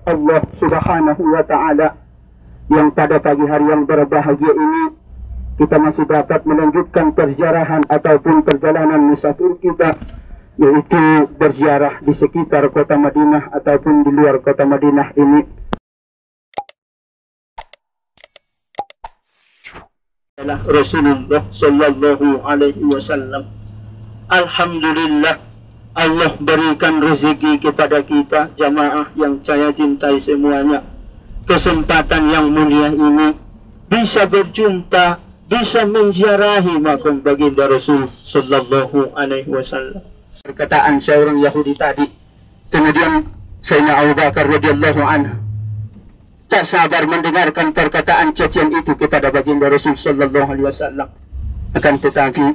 Allah Subhanahu wa Ta'ala, yang pada pagi hari yang berbahagia ini kita masih dapat melanjutkan perjalanan ataupun perjalanan musafir kita, yaitu berziarah di sekitar kota Madinah ataupun di luar kota Madinah ini. Rasulullah sallallahu alaihi wasallam. Alhamdulillah, Allah berikan rezeki kepada kita jamaah yang saya cintai semuanya, kesempatan yang mulia ini bisa berjumpa, bisa menziarahi makam baginda Rasul sallallahu alaihi wasallam. Perkataan seorang Yahudi tadi, kemudian Sayyidina Abu Bakar radhiyallahu anhu tak sabar mendengarkan perkataan cacian itu kepada baginda Rasul sallallahu alaihi wasallam. Akan tetapi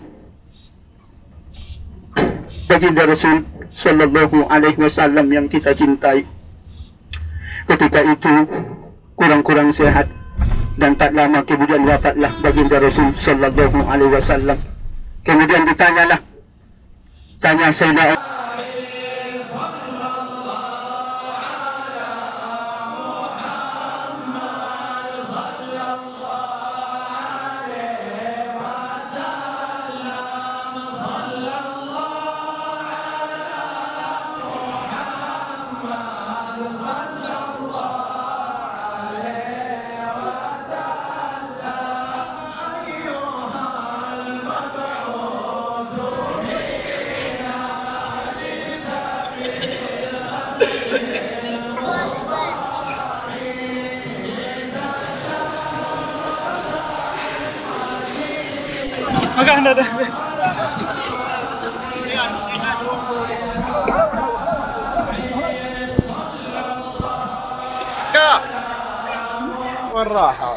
baginda Rasul sallallahu alaihi wasallam yang kita cintai ketika itu kurang-kurang sehat, dan tak lama kemudian wafatlah baginda Rasul sallallahu alaihi wasallam. Kemudian tanya Sayyidina Maganda dah. Ya. Waraha.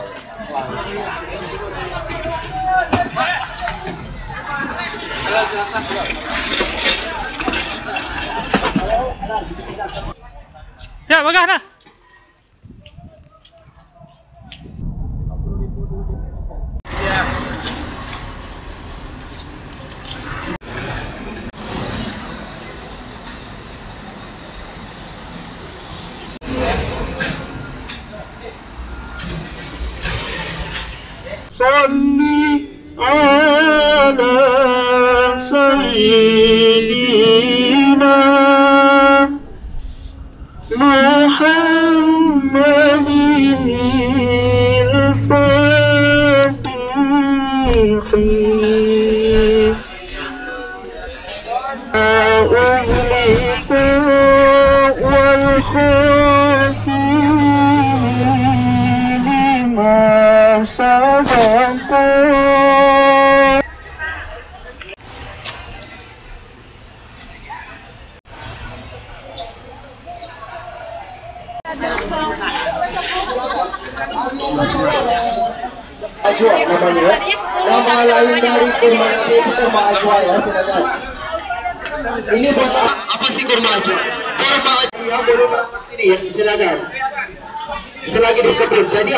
Ya, maganda. Salli ala sayyidina Muhammadin al-Fatihi ughliqa wal khatimi lima sabaqa. Ajwa namanya. Nama lain dari kurma Nabi itu kurma ajwa ya, silakan. Ini buat apa sih kurma ajwa? Kurma ajwa ya, boleh berangkat sini ya, silakan. Selagi di kebun. Jadi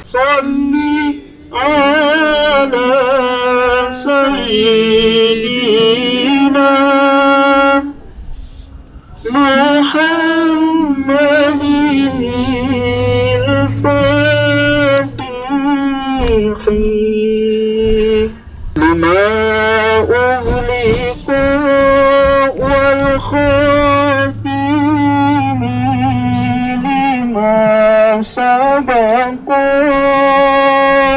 Salli ala sayyidina Muhammadin al-Fatihi lima ughliqa wal khatimi lima sabaqa.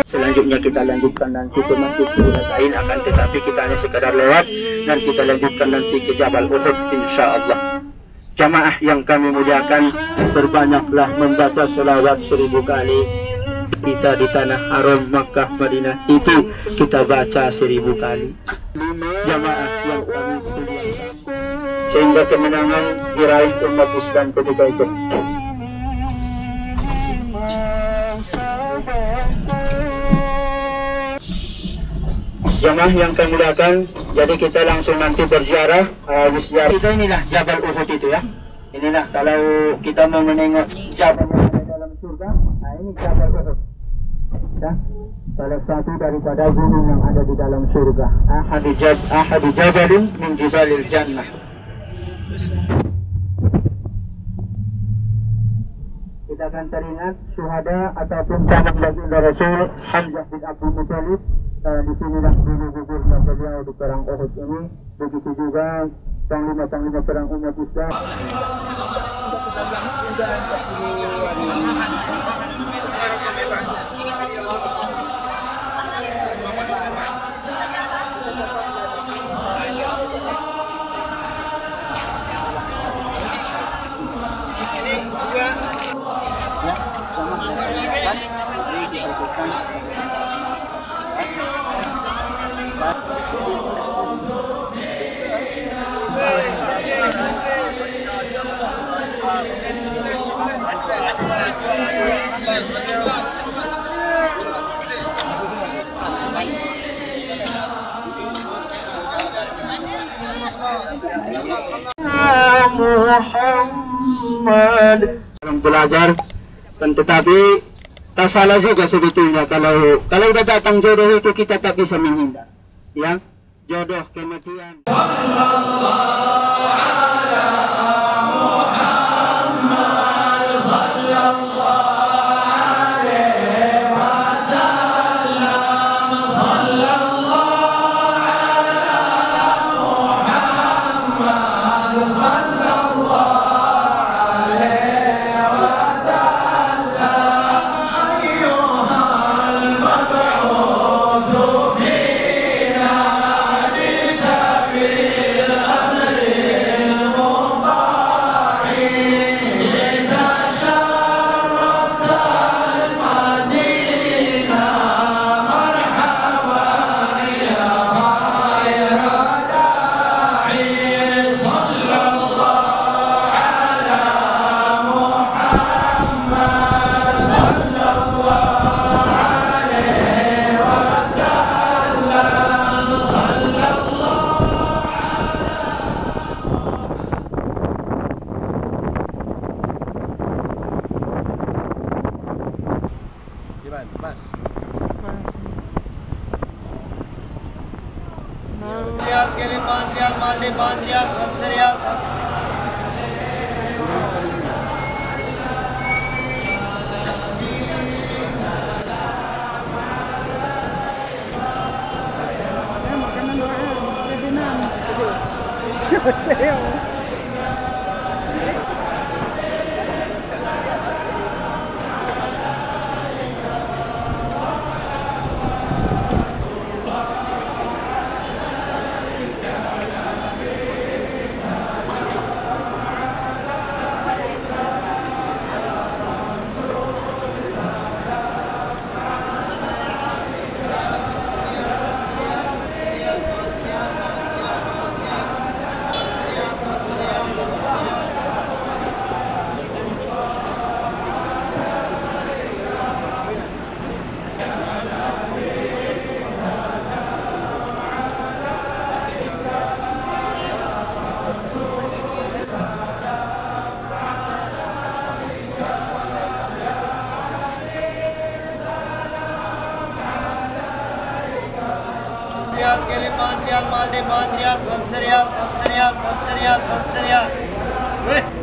Selanjutnya kita lanjutkan nanti ke masjid lain, akan tetapi kita hanya sekadar lewat dan kita lanjutkan nanti ke Jabal Uhud insyaallah. Jamaah yang kami muliakan, berbanyaklah membaca selawat 1000 kali. Kita di tanah haram Makkah Madinah itu kita baca 1000 kali. Jamaah yang kami muliakan, sehingga kemenangan diraih umat Islam ketika itu. Jamaah yang kami muliakan, jadi kita langsung nanti berziarah. Kita inilah Jabal Uhud itu ya. Inilah kalau kita mau menengok Jabal yang ada dalam surga. Nah ini Jabal Uhud. Ya, salah satu daripada gunung yang ada di dalam surga. Ahadu jabalin min jibalil jannah. Kita akan teringat syuhada ataupun zaman baginda Rasul Hamzah bin Abdul Muttalib. Di sinilah dulu gugurnya beliau di perang Uhud ini. Begitu juga panglima-panglima perang umat Islam. Muhammad. Belajar kan, tetapi tak salah juga sebetulnya kalau udah datang jodoh itu kita tak bisa menghindar. Ya, jodoh kematian. Riyal, Maldi, 5 Riyal, 5 Riyal, 5 Riyal, 5 Riyal, 5 Riyal.